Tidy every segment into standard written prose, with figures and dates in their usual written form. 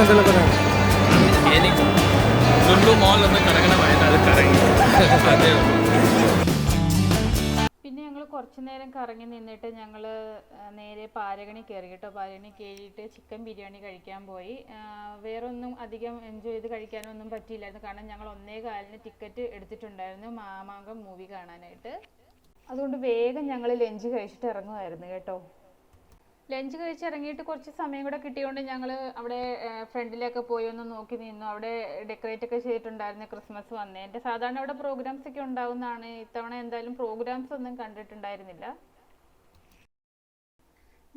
എന്തെങ്കിലും പറയാം. എനിക്ക് ലുലു മോളിലൊന്ന് കറങ്ങണമായിരുന്നു, അത് കറങ്ങി. അതേ പിന്നെ ഞങ്ങൾ കുറച്ച് നേരം കറങ്ങി നിന്നിട്ട് ഞങ്ങൾ നേരെ പാരഗണി കയറി കേട്ടോ. പാരഗണി കയറിയിട്ട് ചിക്കൻ ബിരിയാണി കഴിക്കാൻ പോയി. വേറൊന്നും അധികം എൻജോയ് ചെയ്ത് കഴിക്കാനൊന്നും പറ്റിയില്ലായിരുന്നു. കാരണം ഞങ്ങൾ 1:15 ടിക്കറ്റ് എടുത്തിട്ടുണ്ടായിരുന്നു മാമാങ്കം മൂവി കാണാനായിട്ട്. അതുകൊണ്ട് വേഗം ഞങ്ങൾ ലഞ്ച് കഴിച്ചിട്ട് ഇറങ്ങുമായിരുന്നു കേട്ടോ. ലഞ്ച് കഴിച്ചിറങ്ങിയിട്ട് കുറച്ച് സമയം കൂടെ കിട്ടിയതുകൊണ്ട് ഞങ്ങൾ അവിടെ ഫ്രണ്ടിലൊക്കെ പോയി ഒന്ന് നോക്കി നിന്നു. അവിടെ ഡെക്കറേറ്റ് ഒക്കെ ചെയ്തിട്ടുണ്ടായിരുന്നു ക്രിസ്മസ് വന്നതിൻ്റെ. സാധാരണ അവിടെ പ്രോഗ്രാംസ് ഒക്കെ ഉണ്ടാവുന്നതാണ്. ഇത്തവണ എന്തായാലും പ്രോഗ്രാംസ് ഒന്നും കണ്ടിട്ടുണ്ടായിരുന്നില്ല.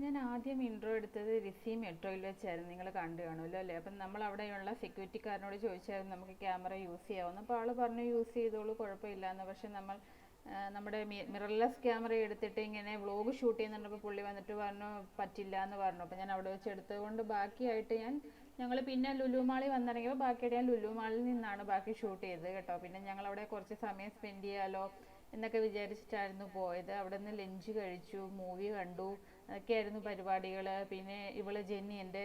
ഞാൻ ആദ്യം ഇൻട്രോ എടുത്തത് റിസി മെട്രോയിൽ വെച്ചായിരുന്നു. നിങ്ങൾ കണ്ടു കാണുമല്ലോ അല്ലേ? അപ്പം നമ്മൾ അവിടെയുള്ള സെക്യൂരിറ്റിക്കാരനോട് ചോദിച്ചായിരുന്നു നമുക്ക് ക്യാമറ യൂസ് ചെയ്യാവുന്ന. അപ്പോൾ ആൾ പറഞ്ഞു യൂസ് ചെയ്തോളൂ, കുഴപ്പമില്ല എന്ന്. പക്ഷെ നമ്മൾ നമ്മുടെ മിറർലെസ് ക്യാമറ എടുത്തിട്ട് ഇങ്ങനെ വ്ളോഗ് ഷൂട്ട് ചെയ്യുന്നുണ്ടപ്പോൾ പുള്ളി വന്നിട്ട് പറഞ്ഞു പറ്റില്ല എന്ന് പറഞ്ഞു. അപ്പോൾ ഞാൻ അവിടെ വെച്ച് എടുത്തത് കൊണ്ട് ബാക്കിയായിട്ട് ഞങ്ങൾ പിന്നെ ലുലു മാളിൽ വന്നിറങ്ങിയപ്പോൾ ബാക്കിയായിട്ട് ഞാൻ ലുലു മാളിൽ നിന്നാണ് ബാക്കി ഷൂട്ട് ചെയ്തത് കേട്ടോ. പിന്നെ ഞങ്ങളവിടെ കുറച്ച് സമയം സ്പെൻഡ് ചെയ്യാലോ എന്നൊക്കെ വിചാരിച്ചിട്ടായിരുന്നു പോയത്. അവിടെ നിന്ന് ലഞ്ച് കഴിച്ചു, മൂവി കണ്ടു, അതൊക്കെയായിരുന്നു പരിപാടികൾ. പിന്നെ ഇവള് ജെന്നി എൻ്റെ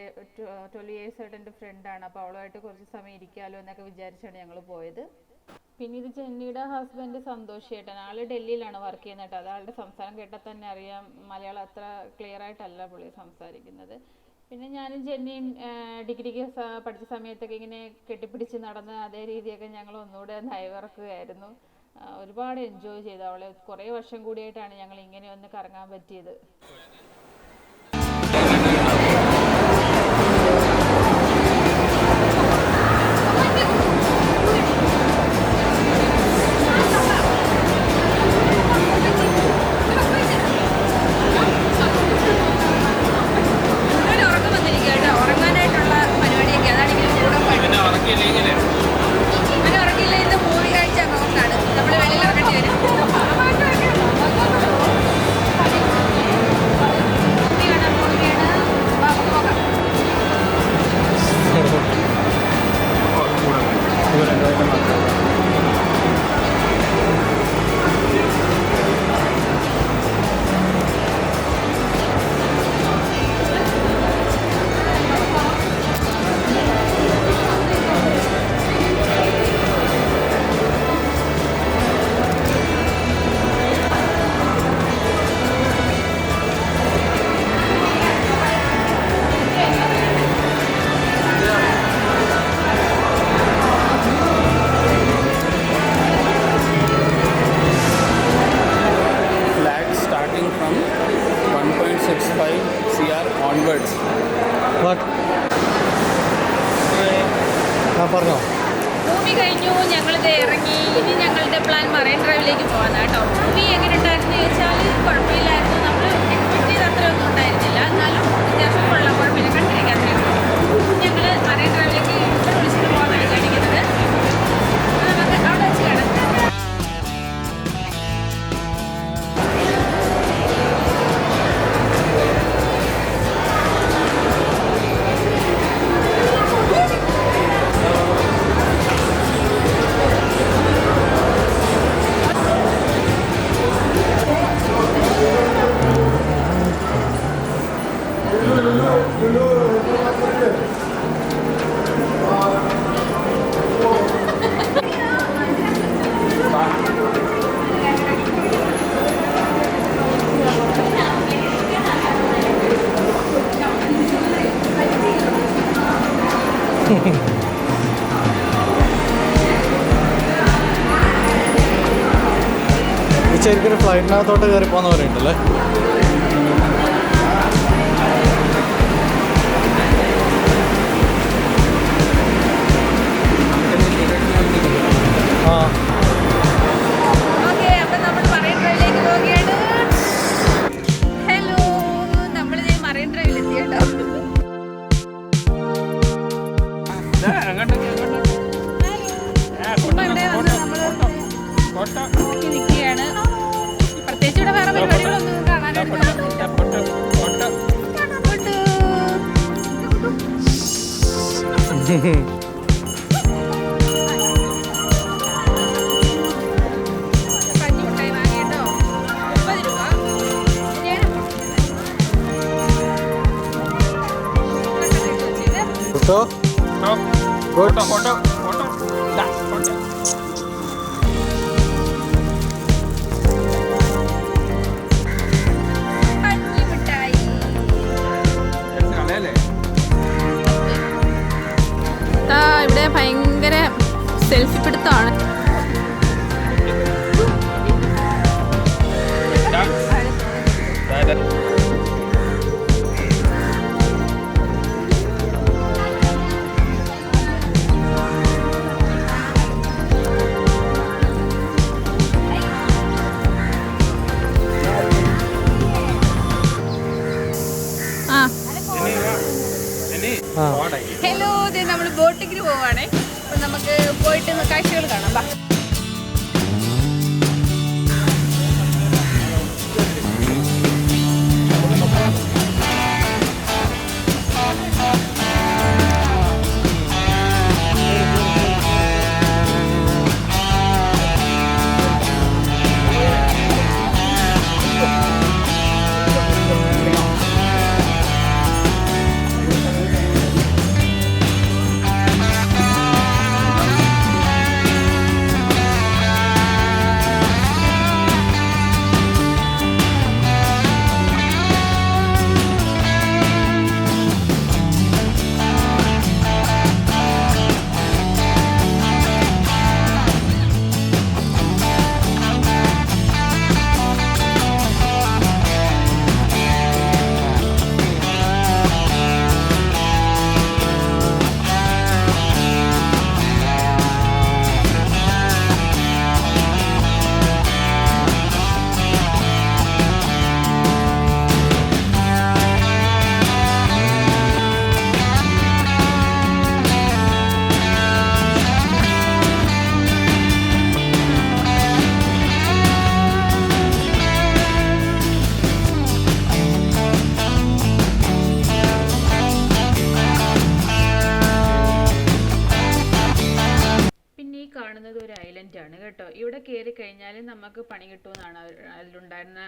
12 years ആയിട്ട് എൻ്റെ ഫ്രണ്ടാണ്. അപ്പോൾ അവളുമായിട്ട് കുറച്ച് സമയം ഇരിക്കാമല്ലോ എന്നൊക്കെ വിചാരിച്ചാണ് ഞങ്ങൾ പോയത്. പിന്നെ ഇത് ജെന്നിയുടെ ഹസ്ബൻഡ് സന്തോഷ് ചേട്ടൻ, ആൾ ഡൽഹിയിലാണ് വർക്ക് ചെയ്യുന്നത് കേട്ടോ. അത് ആളുടെ സംസാരം കേട്ടാൽ തന്നെ അറിയാം മലയാളം അത്ര ക്ലിയർ ആയിട്ടല്ല പുള്ളി സംസാരിക്കുന്നത്. പിന്നെ ഞാനും ജെന്നിയും ഡിഗ്രിക്ക് പഠിച്ച സമയത്തൊക്കെ ഇങ്ങനെ കെട്ടിപ്പിടിച്ച് നടന്ന അതേ രീതിയൊക്കെ ഞങ്ങൾ ഒന്നുകൂടെ നയവിറക്കുകയായിരുന്നു. ഒരുപാട് എൻജോയ് ചെയ്തു. അവളെ കുറേ വർഷം കൂടിയായിട്ടാണ് ഞങ്ങൾ ഇങ്ങനെ ഒന്ന് കറങ്ങാൻ പറ്റിയത്. പറഞ്ഞോ. മൂവി കഴിഞ്ഞു, ഞങ്ങളിത് ഇറങ്ങി. ഇനി ഞങ്ങളുടെ പ്ലാൻ മറൈൻ ഡ്രൈവിലേക്ക് പോകാനാണ് കേട്ടോ. മൂവി എങ്ങനെ ഉണ്ടായിരുന്നു ചോദിച്ചാൽ കുഴപ്പമില്ലായിരുന്നു. നമ്മൾ എക്സ്പെക്ട് ചെയ്ത അത്രയൊന്നും ഉണ്ടായിരുന്നില്ല, എന്നാലും അത്യാവശ്യം കൊള്ളാം, കുഴപ്പമില്ല, കണ്ടിരിക്കാൻ അത്രയുള്ളൂ. ഞങ്ങൾ മറൈൻ ഡ്രൈവിലേക്ക് വിളിച്ചിട്ട് പോകാനാണ് കാണിക്കുന്നത്. നമുക്ക് അവിടെ വെച്ച് കാണാം. ശരിക്കും ഫ്ലൈറ്റിനകത്തോട്ട് കയറി പോകുന്ന പോലെ ഉണ്ടല്ലേ. പ്രത്യേകിച്ച് ഇവിടെ വേറെ പരിപാടികളൊന്നും കാണാനായിട്ട് കേട്ടോ. കുപ്പിപ്പിടുത്തമാണ്. ഹലോ, ഇത് നമ്മൾ ബോട്ടിങ്ങിന് പോവാണേ. അപ്പം നമുക്ക് പോയിട്ട് കാഴ്ചകൾ കാണാം. ബാ. കാണുന്നത് ഒരു ഐലൻഡാണ് കേട്ടോ. ഇവിടെ കയറി കഴിഞ്ഞാൽ നമുക്ക് പണി കിട്ടുമെന്നാണ് അതിലുണ്ടായിരുന്ന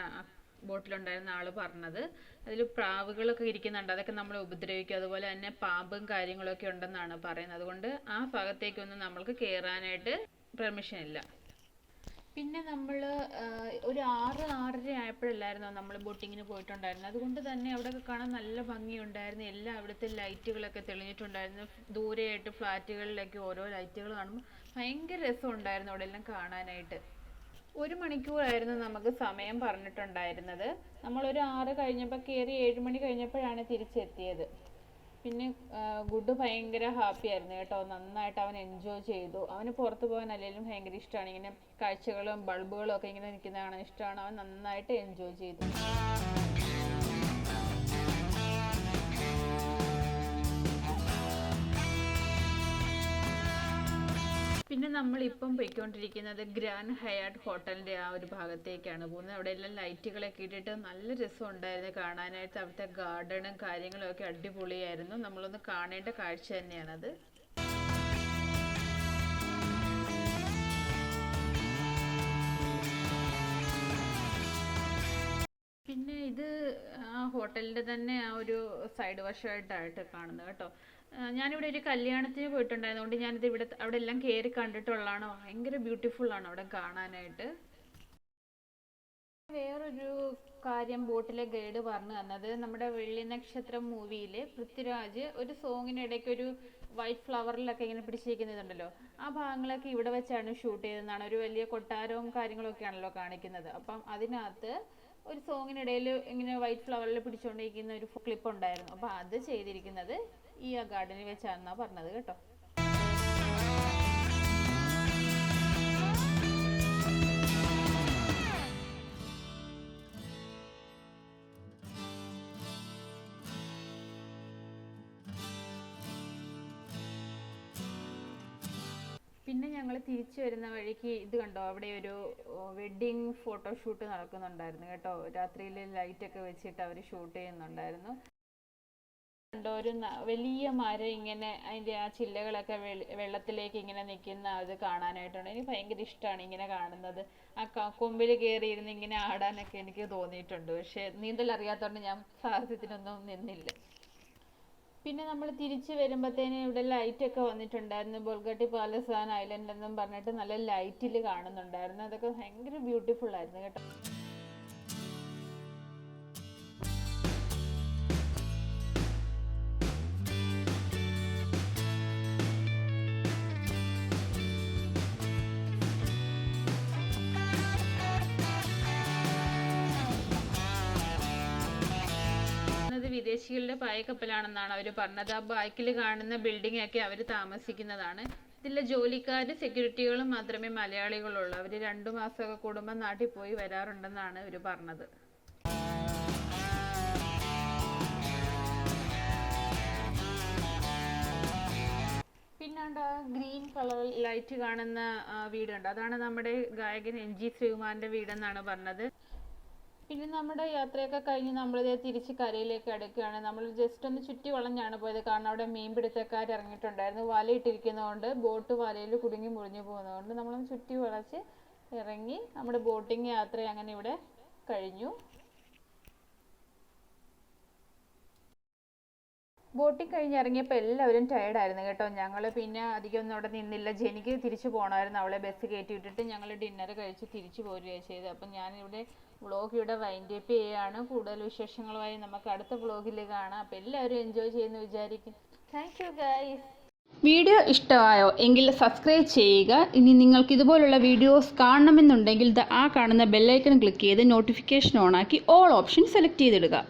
ബോട്ടിലുണ്ടായിരുന്ന ആൾ പറഞ്ഞത്. അതിൽ പ്രാവുകളൊക്കെ ഇരിക്കുന്നുണ്ട്, അതൊക്കെ നമ്മളെ ഉപദ്രവിക്കും. അതുപോലെ തന്നെ പാമ്പും കാര്യങ്ങളൊക്കെ ഉണ്ടെന്നാണ് പറയുന്നത്. അതുകൊണ്ട് ആ ഭാഗത്തേക്കൊന്നും നമ്മൾക്ക് കയറാനായിട്ട് പെർമിഷൻ ഇല്ല. പിന്നെ നമ്മൾ ഒരു 6-6:30 ആയപ്പോഴല്ലായിരുന്നോ നമ്മൾ ബോട്ടിങ്ങിന് പോയിട്ടുണ്ടായിരുന്നു. അതുകൊണ്ട് തന്നെ അവിടെയൊക്കെ കാണാൻ നല്ല ഭംഗിയുണ്ടായിരുന്നു. എല്ലാ അവിടുത്തെ ലൈറ്റുകളൊക്കെ തെളിഞ്ഞിട്ടുണ്ടായിരുന്നു. ദൂരെയായിട്ട് ഫ്ലാറ്റുകളിലൊക്കെ ഓരോ ലൈറ്റുകൾ കാണുമ്പോൾ ഭയങ്കര രസമുണ്ടായിരുന്നു അവിടെ എല്ലാം കാണാനായിട്ട്. 1 മണിക്കൂറായിരുന്നു നമുക്ക് സമയം പറഞ്ഞിട്ടുണ്ടായിരുന്നത്. നമ്മളൊരു 6 കഴിഞ്ഞപ്പോൾ കയറി 7 മണി കഴിഞ്ഞപ്പോഴാണ് തിരിച്ചെത്തിയത്. പിന്നെ ഗുഡ് ഭയങ്കര ഹാപ്പി ആയിരുന്നു കേട്ടോ. നന്നായിട്ട് അവൻ എൻജോയ് ചെയ്തു. അവന് പുറത്ത് പോകാൻ അല്ലെങ്കിലും ഭയങ്കര ഇഷ്ടമാണ്. ഇങ്ങനെ കാഴ്ചകളും ബൾബുകളും ഒക്കെ ഇങ്ങനെ നിൽക്കുന്ന കാണാൻ ഇഷ്ടമാണ്. അവൻ നന്നായിട്ട് എൻജോയ് ചെയ്തു. പിന്നെ നമ്മളിപ്പം പോയിക്കൊണ്ടിരിക്കുന്നത് ഗ്രാൻഡ് ഹയാട്ട് ഹോട്ടലിൻ്റെ ആ ഒരു ഭാഗത്തേക്കാണ് പോകുന്നത്. അവിടെ എല്ലാം ലൈറ്റുകളൊക്കെ ഇട്ടിട്ട് നല്ല രസം ഉണ്ടായിരുന്നു കാണാനായിട്ട്. അവിടുത്തെ ഗാർഡനും കാര്യങ്ങളും ഒക്കെ അടിപൊളിയായിരുന്നു. നമ്മളൊന്ന് കാണേണ്ട കാഴ്ച തന്നെയാണത്. പിന്നെ ഇത് ആ ഹോട്ടലിൻ്റെ തന്നെ ആ ഒരു സൈഡ് വശമായിട്ടായിട്ട് കാണുന്നത് കേട്ടോ. ഞാനിവിടെ ഒരു കല്യാണത്തിന് പോയിട്ടുണ്ടായതുകൊണ്ട് ഞാനിത് അവിടെ എല്ലാം കയറി കണ്ടിട്ടുള്ളതാണ്. ഭയങ്കര ബ്യൂട്ടിഫുൾ ആണ് അവിടെ കാണാനായിട്ട്. വേറൊരു കാര്യം ബോട്ടിലെ ഗൈഡ് പറഞ്ഞു തന്നത്, നമ്മുടെ വെള്ളി നക്ഷത്രം മൂവിയിൽ പൃഥ്വിരാജ് ഒരു സോങ്ങിനിടയ്ക്ക് ഒരു വൈറ്റ് ഫ്ലവറിലൊക്കെ ഇങ്ങനെ പിടിച്ചിരിക്കുന്നുണ്ടല്ലോ, ആ ഭാഗങ്ങളൊക്കെ ഇവിടെ വെച്ചാണ് ഷൂട്ട് ചെയ്തതെന്നാണ്. ഒരു വലിയ കൊട്ടാരവും കാര്യങ്ങളൊക്കെ ആണല്ലോ കാണിക്കുന്നത്. അപ്പം അതിനകത്ത് ഒരു സോങ്ങിനിടയിൽ ഇങ്ങനെ വൈറ്റ് ഫ്ലവറിൽ പിടിച്ചുകൊണ്ടിരിക്കുന്ന ഒരു ക്ലിപ്പ് ഉണ്ടായിരുന്നു. അപ്പം അത് ചെയ്തിരിക്കുന്നത് ഈ ഗാർഡനിൽ വെച്ചാണെന്നാണ് പറഞ്ഞത് കേട്ടോ. പിന്നെ ഞങ്ങൾ തിരിച്ചു വരുന്ന വഴിക്ക് ഇത് കണ്ടോ, അവിടെ ഒരു വെഡ്ഡിങ് ഫോട്ടോഷൂട്ട് നടക്കുന്നുണ്ടായിരുന്നു കേട്ടോ. രാത്രിയിൽ ലൈറ്റൊക്കെ വെച്ചിട്ട് അവർ ഷൂട്ട് ചെയ്യുന്നുണ്ടായിരുന്നു. ഒരു വലിയ മരം ഇങ്ങനെ അതിൻ്റെ ആ ചില്ലകളൊക്കെ വെള്ളത്തിലേക്ക് ഇങ്ങനെ നിൽക്കുന്ന അത് കാണാനായിട്ടുണ്ട്. എനിക്ക് ഭയങ്കര ഇഷ്ടമാണ് ഇങ്ങനെ കാണുന്നത്. ആ കൊമ്പിൽ കയറിയിരുന്ന് ഇങ്ങനെ ആടാനൊക്കെ എനിക്ക് തോന്നിയിട്ടുണ്ട്. പക്ഷേ നീന്തൽ അറിയാത്തതുകൊണ്ട് ഞാൻ സാഹസത്തിനൊന്നും നിന്നില്ല. പിന്നെ നമ്മൾ തിരിച്ച് വരുമ്പോഴത്തേനും ഇവിടെ ലൈറ്റൊക്കെ വന്നിട്ടുണ്ടായിരുന്നു. ബോൾഗട്ടി പാലസ് ആൻഡ് ഐലൻഡ് എന്നും പറഞ്ഞിട്ട് നല്ല ലൈറ്റിൽ കാണുന്നുണ്ടായിരുന്നു. അതൊക്കെ ഭയങ്കര ബ്യൂട്ടിഫുൾ ആയിരുന്നു കേട്ടോ. വിദേശികളുടെ പായക്കപ്പലാണെന്നാണ് അവർ പറഞ്ഞത്. ആ ബാക്കിൽ കാണുന്ന ബിൽഡിംഗ് ഒക്കെ അവർ താമസിക്കുന്നതാണ്. ഇതിലെ ജോലിക്കാർ സെക്യൂരിറ്റികളും മാത്രമേ മലയാളികളുള്ളൂ. അവർ 2 മാസമൊക്കെ കൂടുമ്പോൾ നാട്ടിൽ പോയി വരാറുണ്ടെന്നാണ് അവർ പറഞ്ഞത്. പിന്നാണ്ട് ഗ്രീൻ കളർ ലൈറ്റ് കാണുന്ന വീടുണ്ട്, അതാണ് നമ്മുടെ ഗായകൻ NG ശ്രീകുമാറിൻ്റെ വീടെന്നാണ് പറഞ്ഞത്. പിന്നെ നമ്മുടെ യാത്രയൊക്കെ കഴിഞ്ഞ് നമ്മളിത് തിരിച്ച് കരയിലേക്ക് അടുക്കുകയാണ്. നമ്മൾ ജസ്റ്റ് ഒന്ന് ചുറ്റി വളഞ്ഞാണ് പോയത്, കാരണം അവിടെ മീൻപിടുത്തക്കാർ ഇറങ്ങിയിട്ടുണ്ടായിരുന്നു. വലയിട്ടിരിക്കുന്നതുകൊണ്ട് ബോട്ട് വലയിൽ കുടുങ്ങി മുറിഞ്ഞു പോകുന്നതുകൊണ്ട് നമ്മളൊന്ന് ചുറ്റി വളച്ച് ഇറങ്ങി നമ്മുടെ ബോട്ടിങ് യാത്ര അങ്ങനെ ഇവിടെ കഴിഞ്ഞു. ബോട്ടിങ് കഴിഞ്ഞ് ഇറങ്ങിയപ്പോൾ എല്ലാവരും ടയർഡായിരുന്നു കേട്ടോ. ഞങ്ങൾ പിന്നെ അധികം ഒന്നും അവിടെ നിന്നില്ല. ജെനിക്ക് തിരിച്ചു പോകണമായിരുന്നു, അവളെ ബസ് കയറ്റി വിട്ടിട്ട് ഞങ്ങൾ ഡിന്നർ കഴിച്ച് തിരിച്ചു പോരുകയാണ് ചെയ്തത്. അപ്പം ഞാനിവിടെ വ്ളോഗ് ഇവിടെ വൈൻഡ് അപ്പ് ചെയ്യുകയാണ്. കൂടുതൽ വിശേഷങ്ങളുമായി നമുക്ക് അടുത്ത വ്ളോഗിൽ കാണാം. അപ്പോൾ എല്ലാവരും എൻജോയ് ചെയ്യുന്നു വിചാരിക്കും. Thank you guys. വീഡിയോ ഇഷ്ടമായോ എങ്കിൽ സബ്സ്ക്രൈബ് ചെയ്യുക. ഇനി നിങ്ങൾക്ക് ഇതുപോലുള്ള വീഡിയോസ് കാണണമെന്നുണ്ടെങ്കിൽ ആ കാണുന്ന ബെല്ലൈക്കൺ ക്ലിക്ക് ചെയ്ത് നോട്ടിഫിക്കേഷൻ ഓണാക്കി ഓൾ ഓപ്ഷൻ സെലക്ട് ചെയ്തിടുക.